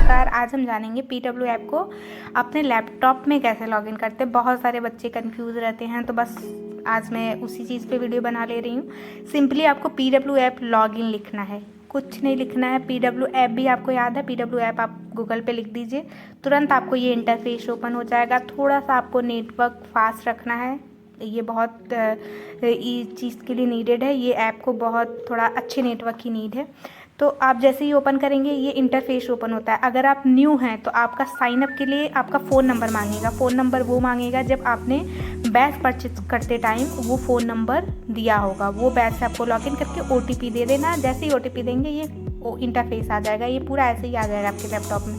नमस्कार। आज हम जानेंगे पीडब्ल्यू ऐप को अपने लैपटॉप में कैसे लॉगिन करते हैं। बहुत सारे बच्चे कंफ्यूज रहते हैं, तो बस आज मैं उसी चीज़ पे वीडियो बना ले रही हूँ। सिंपली आपको पीडब्ल्यू ऐप लॉगिन लिखना है, कुछ नहीं लिखना है। पीडब्ल्यू ऐप भी आपको याद है, पीडब्ल्यू ऐप आप गूगल पे लिख दीजिए, तुरंत आपको ये इंटरफेस ओपन हो जाएगा। थोड़ा सा आपको नेटवर्क फास्ट रखना है, ये बहुत इस चीज़ के लिए नीडेड है। ये ऐप को बहुत थोड़ा अच्छे नेटवर्क की नीड है। तो आप जैसे ही ओपन करेंगे ये इंटरफेस ओपन होता है। अगर आप न्यू हैं तो आपका साइन अप के लिए आपका फ़ोन नंबर मांगेगा। फ़ोन नंबर वो मांगेगा जब आपने बैच परचेज करते टाइम वो फ़ोन नंबर दिया होगा। वो बैच से आपको लॉगिन करके OTP दे देना। जैसे ही OTP देंगे ये इंटरफेस आ जाएगा। ये पूरा ऐसे ही आ जाएगा आपके लैपटॉप में।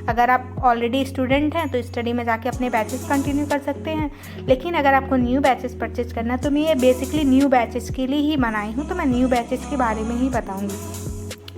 अगर आप ऑलरेडी स्टूडेंट हैं तो स्टडी में जाके अपने बैचेस कंटिन्यू कर सकते हैं, लेकिन अगर आपको न्यू बैचेस परचेज करना है तो मैं ये बेसिकली न्यू बैचेस के लिए ही बनाई हूँ, तो मैं न्यू बैचेस के बारे में ही बताऊँगी।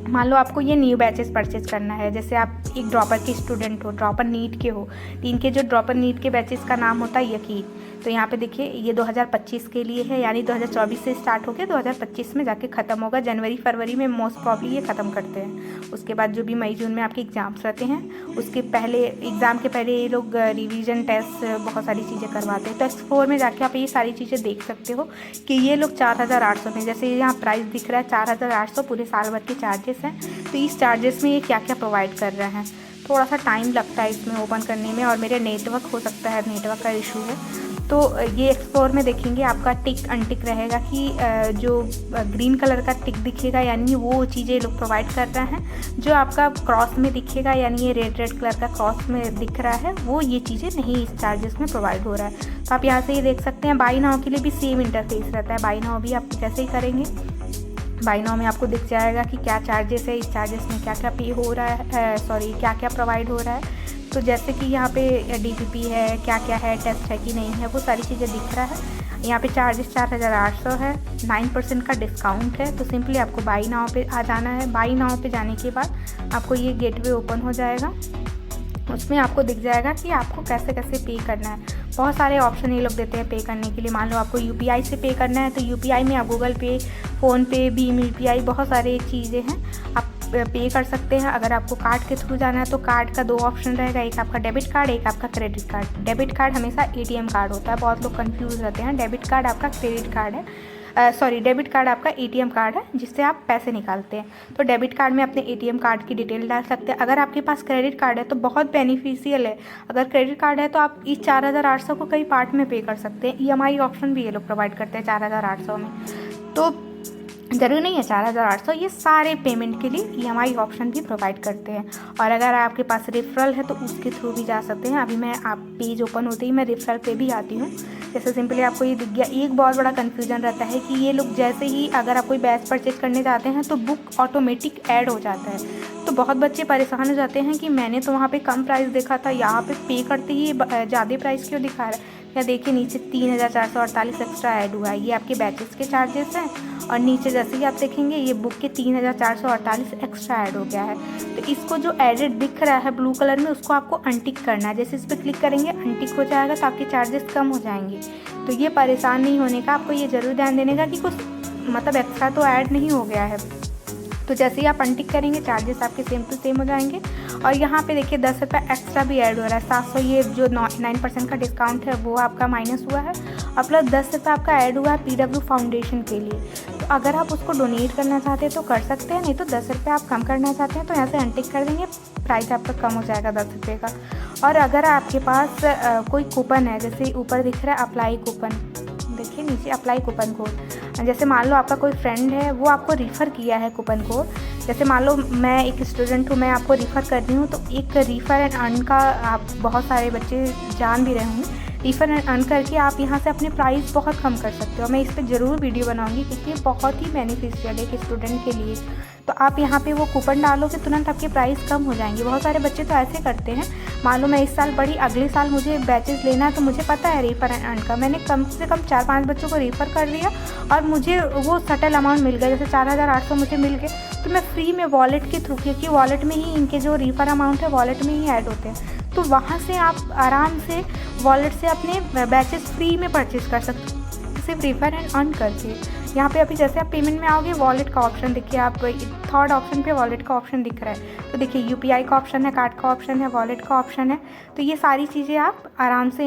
मान लो आपको ये न्यू बैचेस परचेज करना है, जैसे आप एक ड्रॉपर के स्टूडेंट हो, ड्रॉपर नीट के हो। इनके जो ड्रॉपर नीट के बैचेस का नाम होता है यकीन। तो यहाँ पे देखिए ये 2025 के लिए है, यानी 2024 से स्टार्ट होकर 2025 में जाके ख़त्म होगा। जनवरी फरवरी में मोस्ट प्रॉब्ली ये ख़त्म करते हैं। उसके बाद जो भी मई जून में आपके एग्ज़ाम्स रहते हैं, उसके पहले एग्ज़ाम के पहले ये लोग रिवीजन टेस्ट बहुत सारी चीज़ें करवाते हैं। तो एक्सप्लोर में जाके आप ये सारी चीज़ें देख सकते हो कि ये लोग 4800 में, जैसे यहाँ प्राइस दिख रहा है 4800 पूरे साल भर के चार्जेस हैं। तो इस चार्जेस में ये क्या क्या प्रोवाइड कर रहे हैं। थोड़ा सा टाइम लगता है इसमें ओपन करने में, और मेरे नेटवर्क हो सकता है नेटवर्क का इशू है। तो ये एक्सप्लोर में देखेंगे आपका टिक अनटिक रहेगा कि जो ग्रीन कलर का टिक दिखेगा यानी वो चीज़ें लोग प्रोवाइड कर रहे हैं। जो आपका क्रॉस में दिखेगा यानी ये रेड कलर का क्रॉस में दिख रहा है, वो ये चीज़ें नहीं इस चार्जेस में प्रोवाइड हो रहा है। तो आप यहाँ से ये देख सकते हैं। बाई नाउ के लिए भी सेम इंटरफेस रहता है। बाई नाउ भी आप जैसे ही करेंगे, बाई नाउ में आपको दिख जाएगा कि क्या चार्जेस है, इस चार्जेस में क्या क्या पे हो रहा है, क्या क्या प्रोवाइड हो रहा है। तो जैसे कि यहाँ पे DPP है, क्या क्या है, टेस्ट है कि नहीं है, वो सारी चीज़ें दिख रहा है। यहाँ पे चार्जेस 4800 है, 9% का डिस्काउंट है। तो सिंपली आपको बाई नाउ पे आ जाना है। बाई नाउ पे जाने के बाद आपको ये गेटवे ओपन हो जाएगा। उसमें आपको दिख जाएगा कि आपको कैसे कैसे पे करना है। बहुत सारे ऑप्शन ये लोग देते हैं पे करने के लिए। मान लो आपको UPI से पे करना है तो UPI में आप गूगल पे, फ़ोनपे, भीम UPI बहुत सारे चीज़ें हैं, आप पे कर सकते हैं। अगर आपको कार्ड के थ्रू जाना है तो कार्ड का 2 ऑप्शन रहेगा, एक आपका डेबिट कार्ड, एक आपका क्रेडिट कार्ड। डेबिट कार्ड हमेशा ATM कार्ड होता है, बहुत लोग कंफ्यूज रहते हैं। डेबिट कार्ड आपका क्रेडिट कार्ड है, डेबिट कार्ड आपका ATM कार्ड है जिससे आप पैसे निकालते हैं। तो डेबिट कार्ड में अपने ATM कार्ड की डिटेल डाल सकते हैं। अगर आपके पास क्रेडिट कार्ड है तो बहुत बेनिफिशियल है। अगर क्रेडिट कार्ड है तो आप इस 4800 को कई पार्ट में पे कर सकते हैं। EMI ऑप्शन भी ये लोग प्रोवाइड करते हैं 4800 में। तो ज़रूरी नहीं है 4800, ये सारे पेमेंट के लिए EMI ऑप्शन भी प्रोवाइड करते हैं। और अगर आपके पास रेफरल है तो उसके थ्रू भी जा सकते हैं। अभी मैं आप पेज ओपन होते ही मैं रेफरल पे भी आती हूँ। जैसे सिंपली आपको ये दिख गया। एक बहुत बड़ा कन्फ्यूजन रहता है कि ये लोग जैसे ही अगर आप कोई बैच परचेज करने जाते हैं तो बुक ऑटोमेटिक ऐड हो जाता है। तो बहुत बच्चे परेशान हो जाते हैं कि मैंने तो वहाँ पे कम प्राइस देखा था, यहाँ पे करते ही ज़्यादा प्राइस क्यों दिखा रहा है। या देखिए नीचे 3448 एक्स्ट्रा ऐड हुआ है, ये आपके बैचेस के चार्जेस हैं। और नीचे जैसे ही आप देखेंगे ये बुक के 3448 एक्स्ट्रा ऐड हो गया है। तो इसको जो एडेड दिख रहा है ब्लू कलर में, उसको आपको अनटिक करना है। जैसे इस पर क्लिक करेंगे अनटिक हो जाएगा तो आपके चार्जेस कम हो जाएंगे। तो ये परेशान नहीं होने का, आपको ये ज़रूर ध्यान देने का कि कुछ मतलब एक्स्ट्रा तो ऐड नहीं हो गया है। तो जैसे ही आप अनटिक करेंगे चार्जेस आपके सेम टू सेम हो जाएंगे। और यहाँ पे देखिए 10 रुपये एक्स्ट्रा भी ऐड हो रहा है। 700 ये जो 9% का डिस्काउंट है वो आपका माइनस हुआ है, और प्लस 10 रुपये आपका ऐड हुआ है पीडब्ल्यू फाउंडेशन के लिए। तो अगर आप उसको डोनेट करना चाहते हैं तो कर सकते हैं, नहीं तो 10 रुपये आप कम करना चाहते हैं तो यहाँ से अनटिक कर देंगे, प्राइस आपका कम हो जाएगा 10 रुपये का। और अगर आपके पास कोई कूपन है, जैसे ऊपर दिख रहा है अप्लाई कूपन, देखिए नीचे अप्लाई कूपन कोड। जैसे मान लो आपका कोई फ्रेंड है वो आपको रिफ़र किया है कूपन कोड। जैसे मान लो मैं एक स्टूडेंट हूँ, मैं आपको रिफ़र कर रही हूँ, तो एक रिफ़र एंड अर्न का आप बहुत सारे बच्चे जान भी रहे होंगे। रिफ़र एंड अर्न करके आप यहाँ से अपने प्राइस बहुत कम कर सकते हो। मैं इस पर ज़रूर वीडियो बनाऊँगी क्योंकि ये बहुत ही बेनिफिशियल है एक स्टूडेंट के लिए। तो आप यहाँ पे वो कूपन डालोगे तुरंत आपके प्राइस कम हो जाएंगे। बहुत सारे बच्चे तो ऐसे करते हैं, मान लो मैं इस साल पढ़ी, अगले साल मुझे बैचेस लेना है तो मुझे पता है रिफ़र एंड अर्न का, मैंने कम से कम 4-5 बच्चों को रिफ़र कर दिया और मुझे वो सटल अमाउंट मिल गया, जैसे 4800 मुझे मिल गए। तो मैं फ्री में वॉलेट के थ्रू, क्योंकि वॉलेट में ही इनके जो रिफ़र अमाउंट है वॉलेट में ही ऐड होते हैं, तो वहाँ से आप आराम से वॉलेट से अपने बैचेस फ्री में परचेज़ कर सकते हो सिर्फ रिफ़र एंड अर्न करके। यहाँ पे अभी जैसे आप पेमेंट में आओगे वॉलेट का ऑप्शन देखिए, आप थर्ड ऑप्शन पे वॉलेट का ऑप्शन दिख रहा है। तो देखिए यूपीआई का ऑप्शन है, कार्ड का ऑप्शन है, वॉलेट का ऑप्शन है। तो ये सारी चीज़ें आप आराम से